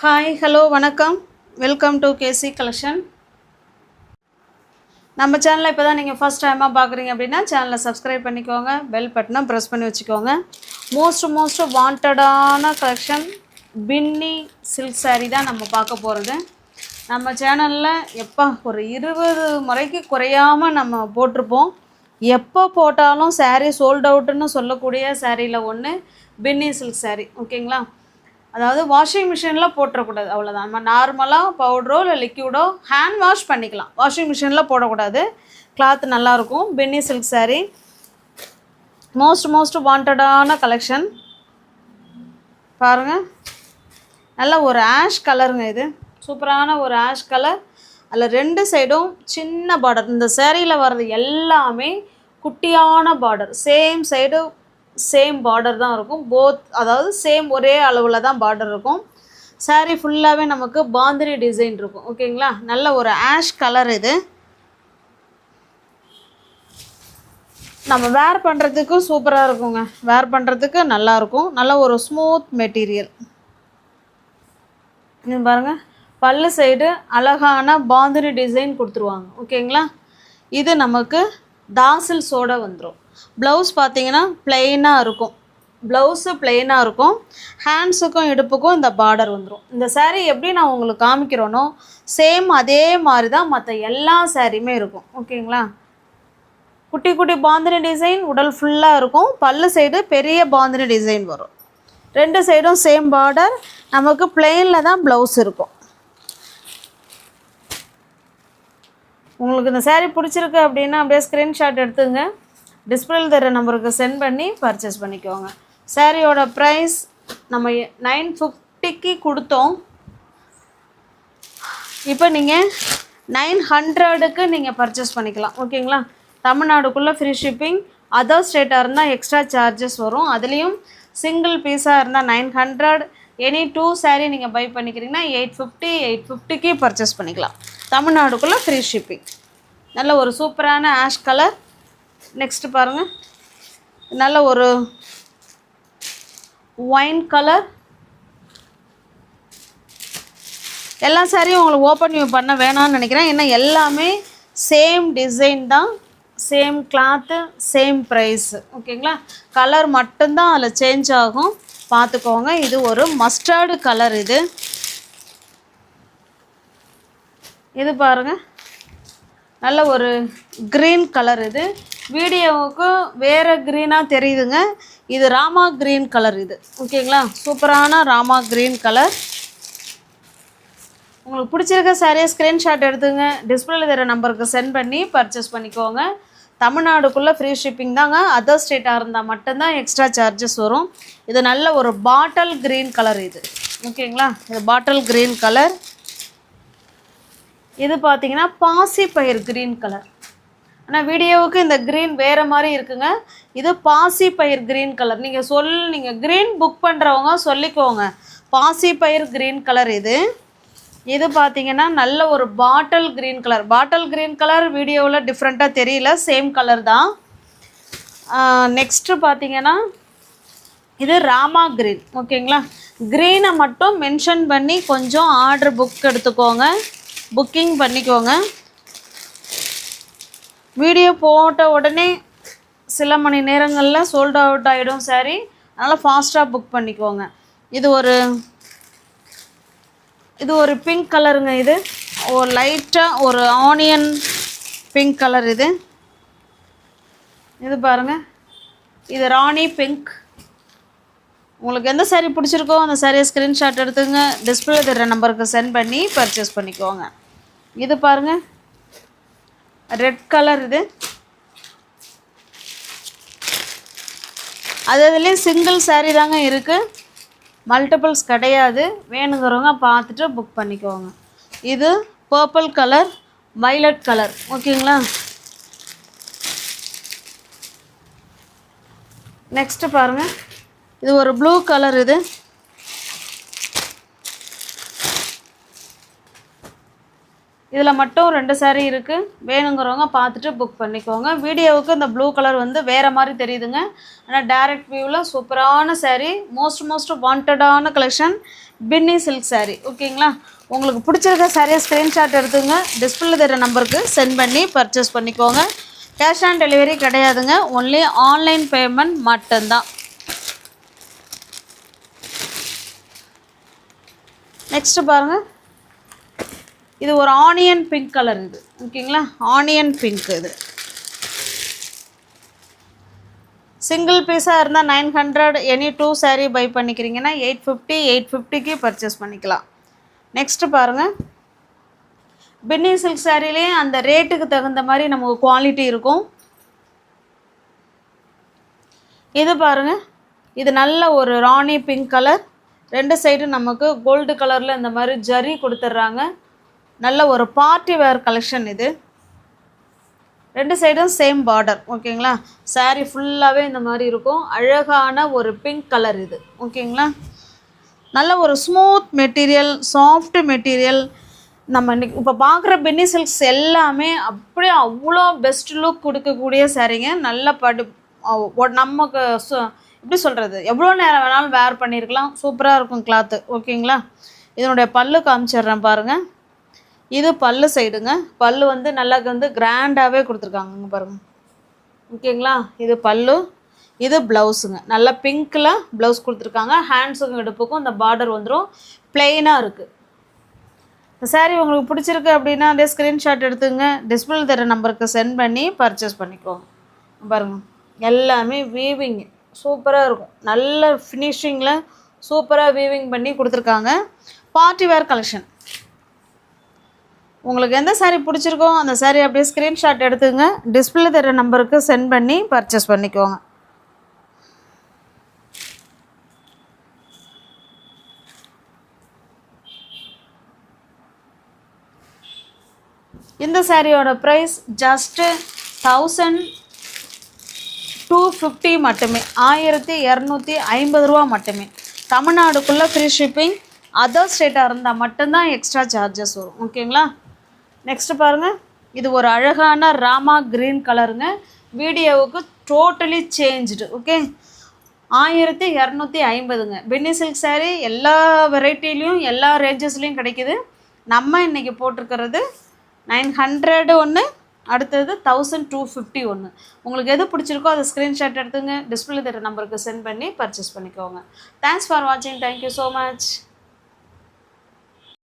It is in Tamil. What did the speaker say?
ஹாய் ஹலோ வணக்கம் வெல்கம் டு கேசி கலெக்ஷன். நம்ம சேனலை இப்போ தான் நீங்கள் ஃபஸ்ட் டைமாக பார்க்குறீங்க அப்படின்னா சேனலை சப்ஸ்கிரைப் பண்ணிக்கோங்க, பெல் பட்டனை ப்ரெஸ் பண்ணி வச்சுக்கோங்க. மோஸ்ட் வாண்டடான கலெக்ஷன் பின்னி சில்க் சாரீ தான் நம்ம பார்க்க போகிறது. நம்ம சேனலில் எப்போ ஒரு 20 முறைக்கு குறையாமல் நம்ம போட்டிருப்போம். எப்போ போட்டாலும் சாரீ சோல்ட் அவுட்டுன்னு சொல்லக்கூடிய சாரியில் ஒன்று பின்னி சில்க் சாரீ. ஓகேங்களா? அதாவது வாஷிங் மிஷினில் போட்டுறக்கூடாது, அவ்வளோதான். நம்ம நார்மலாக பவுடரோ இல்லை லிக்யூடோ ஹேண்ட் வாஷ் பண்ணிக்கலாம், வாஷிங் மிஷினில் போடக்கூடாது. கிளாத் நல்லாயிருக்கும். பின்னி சில்க் சாரீ மோஸ்ட் வாண்டடான கலெக்ஷன். பாருங்கள், நல்ல ஒரு ஆஷ் கலருங்க. இது சூப்பரான ஒரு ஆஷ் கலர். அதில் 2 சைடும் சின்ன பார்டர். இந்த சேரீயில் வர்றது எல்லாமே குட்டியான border. Same side same border தான் இருக்கும். அதாவது சேம் ஒரே அளவில் தான் பார்டர் இருக்கும். சாரீ ஃபுல்லாகவே நமக்கு பாந்தினி டிசைன் இருக்கும். ஓகேங்களா? நல்ல ஒரு ஆஷ் கலர். இது நம்ம வேர் பண்ணுறதுக்கு சூப்பராக இருக்குங்க. வேர் பண்ணுறதுக்கு நல்லாயிருக்கும். நல்ல ஒரு ஸ்மூத் மெட்டீரியல். இது பாருங்கள், பல்லு சைடு அழகான பாந்தினி டிசைன் கொடுத்துருவாங்க. ஓகேங்களா? இது நமக்கு தாசில்ஸோடு வந்துடும். ப்ளவுஸ் பார்த்தீங்கன்னா ப்ளெயினாக இருக்கும். ப்ளவுஸு ப்ளெயினாக இருக்கும். ஹேண்ட்ஸுக்கும் இடுப்புக்கும் இந்த பார்டர் வந்துடும். இந்த சாரீ எப்படி நான் உங்களுக்கு காமிக்கிறேனோ சேம் அதே மாதிரி தான் மற்ற எல்லா சாரியுமே இருக்கும். ஓகேங்களா? குட்டி குட்டி பாந்தினி டிசைன் உடல் ஃபுல்லாக இருக்கும். பல்லு சைடு பெரிய பாந்தினி டிசைன் வரும். 2 சைடும் சேம் பார்டர். நமக்கு ப்ளெயினில் தான் ப்ளவுஸ் இருக்கும். உங்களுக்கு இந்த சாரீ பிடிச்சிருக்கு அப்படின்னா அப்படியே ஸ்க்ரீன்ஷாட் எடுத்துங்க, டிஸ்பிளேல தர நம்பருக்கு சென்ட் பண்ணி பர்ச்சேஸ் பண்ணிக்கோங்க. சாரியோட ப்ரைஸ் நம்ம 950க்கு கொடுத்தோம். இப்போ நீங்கள் 900க்கு நீங்கள் பர்ச்சேஸ் பண்ணிக்கலாம். ஓகேங்களா? தமிழ்நாடுக்குள்ளே ஃப்ரீ ஷிப்பிங். அதர் ஸ்டேட்டாக இருந்தால் எக்ஸ்ட்ரா சார்ஜஸ் வரும். அதுலேயும் சிங்கிள் பீஸாக இருந்தால் 900. எனி 2 சாரீ நீங்கள் பை பண்ணிக்கிறீங்கன்னா 850க்கு பர்ச்சேஸ் பண்ணிக்கலாம். தமிழ்நாடுக்குள்ளே ஃப்ரீ ஷிப்பிங். நல்ல ஒரு சூப்பரான ஆஷ் கலர். நெக்ஸ்ட்டு பாருங்கள், நல்ல ஒரு ஒயின் கலர். எல்லா சாரியும் உங்களுக்கு ஓப்பன் வியூ பண்ண வேணாம்னு நினைக்கிறேன். ஏன்னா எல்லாமே சேம் டிசைன் தான், சேம் கிளாத்து, சேம் ப்ரைஸு. ஓகேங்களா? கலர் மட்டும்தான் அதில் சேஞ்ச் ஆகும், பார்த்துக்கோங்க. இது ஒரு மஸ்டர்டு கலர். இது பாருங்கள், நல்ல ஒரு க்ரீன் கலர். இது வீடியோவுக்கு வேறு க்ரீனாக தெரியுதுங்க. இது ராமா க்ரீன் கலர். இது ஓகேங்களா? சூப்பரான ராமா க்ரீன் கலர். உங்களுக்கு பிடிச்சிருக்க சாரியை ஸ்க்ரீன்ஷாட் எடுத்துங்க, டிஸ்பிளேல தர நம்பருக்கு சென்ட் பண்ணி பர்ச்சேஸ் பண்ணிக்கோங்க. தமிழ்நாடுக்குள்ளே ஃப்ரீ ஷிப்பிங் தாங்க. அதர் ஸ்டேட்டாக இருந்தால் மட்டும்தான் எக்ஸ்ட்ரா சார்ஜஸ் வரும். இது நல்ல ஒரு பாட்டில் க்ரீன் கலர். இது ஓகேங்களா? இது பாட்டில் க்ரீன் கலர். இது பார்த்தீங்கன்னா பாசி பயிர் க்ரீன் கலர். ஆனால் வீடியோவுக்கு இந்த க்ரீன் வேறு மாதிரி இருக்குங்க. இது பாசி பயிர் க்ரீன் கலர். நீங்கள் க்ரீன் புக் பண்ணுறவங்க சொல்லிக்கோங்க, பாசி பயிர் க்ரீன் கலர். இது பார்த்தீங்கன்னா நல்ல ஒரு bottle green colour. Bottle green colour வீடியோவில் டிஃப்ரெண்ட்டாக தெரியல, சேம் கலர் தான். நெக்ஸ்ட்டு பார்த்தீங்கன்னா இது ராமா க்ரீன். ஓகேங்களா? க்ரீனை மட்டும் மென்ஷன் பண்ணி கொஞ்சம் ஆர்டர் புக் எடுத்துக்கோங்க, புக்கிங் பண்ணிக்கோங்க. வீடியோ போட்ட உடனே சில மணி நேரங்களில் சோல்ட் அவுட் ஆகிடும் சாரீ. அதனால் ஃபாஸ்ட்டாக புக் பண்ணிக்கோங்க. இது ஒரு பிங்க் கலருங்க. இது ஒரு லைட்டாக ஒரு ஆனியன் பிங்க் கலர். இது பாருங்கள், இது ராணி பிங்க். உங்களுக்கு எந்த சாரீ பிடிச்சிருக்கோ அந்த சாரியை ஸ்க்ரீன்ஷாட் எடுத்துங்க, டிஸ்பிளே தர நம்பருக்கு சென்ட் பண்ணி பர்ச்சேஸ் பண்ணிக்கோங்க. இது பாருங்கள், ரெட் கலர். அதுலேயும் சிங்கிள் சாரீ தாங்க இருக்குது, மல்டிபிள்ஸ் கிடையாது. வேணுங்கிறவங்க பார்த்துட்டு புக் பண்ணிக்கோங்க. இது பர்பிள் கலர், வைலட் கலர். ஓகேங்களா? நெக்ஸ்ட்டு பாருங்கள், இது ஒரு ப்ளூ கலர். இதில் மட்டும் 2 saree இருக்குது. வேணுங்கிறவங்க பார்த்துட்டு புக் பண்ணிக்கோங்க. வீடியோவுக்கு இந்த ப்ளூ கலர் வந்து வேறு மாதிரி தெரியுதுங்க. ஆனால் டைரக்ட் வியூவில் சூப்பரான saree, மோஸ்ட் வாண்டடான கலெக்ஷன் பின்னி சில்க் saree. ஓகேங்களா? உங்களுக்கு பிடிச்சிருக்க சாரியை ஸ்க்ரீன்ஷாட் எடுத்துங்க, டிஸ்பிளே தர நம்பருக்கு சென்ட் பண்ணி பர்ச்சேஸ் பண்ணிக்கோங்க. கேஷ் ஆன் டெலிவரி கிடையாதுங்க, ஒன்லி ஆன்லைன் பேமெண்ட் மட்டும்தான். நெக்ஸ்ட்டு பாருங்கள், இது ஒரு ஆனியன் பிங்க் கலர். இது ஓகேங்களா? Onion pink. இது சிங்கிள் பீஸாக இருந்தால் 900, எனி 2 saree பை பண்ணிக்கிறீங்கன்னா 850க்கு பர்ச்சேஸ் பண்ணிக்கலாம். நெக்ஸ்ட்டு பாருங்கள், பின்னி சில்க் சாரிலேயே அந்த ரேட்டுக்கு தகுந்த மாதிரி நமக்கு குவாலிட்டி இருக்கும். இது பாருங்கள், இது நல்ல ஒரு ராணி பிங்க் கலர். 2 சைடு நமக்கு கோல்டு கலரில் இந்த மாதிரி ஜரி கொடுத்துட்றாங்க. நல்ல ஒரு பார்ட்டி வேர் கலெக்ஷன். இது 2 சைடும் சேம் பார்டர். ஓகேங்களா? சாரீ ஃபுல்லாகவே இந்த மாதிரி இருக்கும். அழகான ஒரு பிங்க் கலர் இது. ஓகேங்களா? நல்ல ஒரு ஸ்மூத் மெட்டீரியல், சாஃப்ட் மெட்டீரியல். நம்ம இன்றைக்கி இப்போ பார்க்குற பின்னி சில்க்ஸ் எல்லாமே அப்படியே அவ்வளோ பெஸ்ட் லுக் கொடுக்கக்கூடிய சாரீங்க. நல்ல நமக்கு எப்படி சொல்கிறது, எவ்வளோ நேரம் வேணாலும் வேர் பண்ணியிருக்கலாம். சூப்பராக இருக்கும் கிளாத்து. ஓகேங்களா? இதனுடைய பல்லு காமிச்சிடுறேன் பாருங்கள். இது பல்லு சைடுங்க. பல்லு வந்து நல்லா வந்து கிராண்டாகவே கொடுத்துருக்காங்க பாருங்கள். ஓகேங்களா? இது பல்லு, இது ப்ளவுஸுங்க. நல்லா பிங்க்கில் ப்ளவுஸ் கொடுத்துருக்காங்க. ஹேண்ட்ஸுக்கும் இடுப்புக்கும் இந்த பார்டர் வந்துடும். ப்ளெயினாக இருக்குது. இந்த சாரீ உங்களுக்கு பிடிச்சிருக்கு அப்படின்னா அதே ஸ்க்ரீன்ஷாட் எடுத்துங்க, டிஸ்பிளே தர நம்பருக்கு சென்ட் பண்ணி பர்ச்சேஸ் பண்ணிக்கோங்க. பாருங்கள், எல்லாமே வீவிங் சூப்பராக இருக்கும். நல்ல ஃபினிஷிங்கில் சூப்பராக வீவிங் பண்ணி கொடுத்துருக்காங்க. Party wear collection. உங்களுக்கு எந்த சாரீ பிடிச்சிருக்கோ அந்த சாரீ அப்படியே ஸ்க்ரீன்ஷாட் எடுத்துங்க, டிஸ்பிளே தர நம்பருக்கு சென்ட் பண்ணி பர்ச்சேஸ் பண்ணிக்கோங்க. இந்த சாரியோட ப்ரைஸ் ஜஸ்ட்டு 1250 மட்டுமே. 1250 ரூபா மட்டுமே. தமிழ்நாடுக்குள்ளே ஃப்ரீ ஷிப்பிங். அதர் ஸ்டேட்டாக இருந்தால் மட்டும்தான் எக்ஸ்ட்ரா சார்ஜஸ் வரும். ஓகேங்களா? நெக்ஸ்ட்டு பாருங்கள், இது ஒரு அழகான ராமா க்ரீன் கலருங்க. வீடியோவுக்கு டோட்டலி சேஞ்சுடு. ஓகே, 1250ங்க. பின்னி சில்க் சாரீ எல்லா வெரைட்டிலையும் எல்லா ரேஞ்சஸ்லேயும் கிடைக்கிது. நம்ம இன்றைக்கி போட்டிருக்கிறது 900 ஒன்று, அடுத்தது 1250 ஒன்று. உங்களுக்கு எது பிடிச்சிருக்கோ அதை ஸ்க்ரீன்ஷாட் எடுத்துங்க, டிஸ்பிளே தர நம்பருக்கு சென்ட் பண்ணி பர்ச்சேஸ் பண்ணிக்கோங்க. தேங்க்ஸ் ஃபார் வாட்சிங். Thank you so much.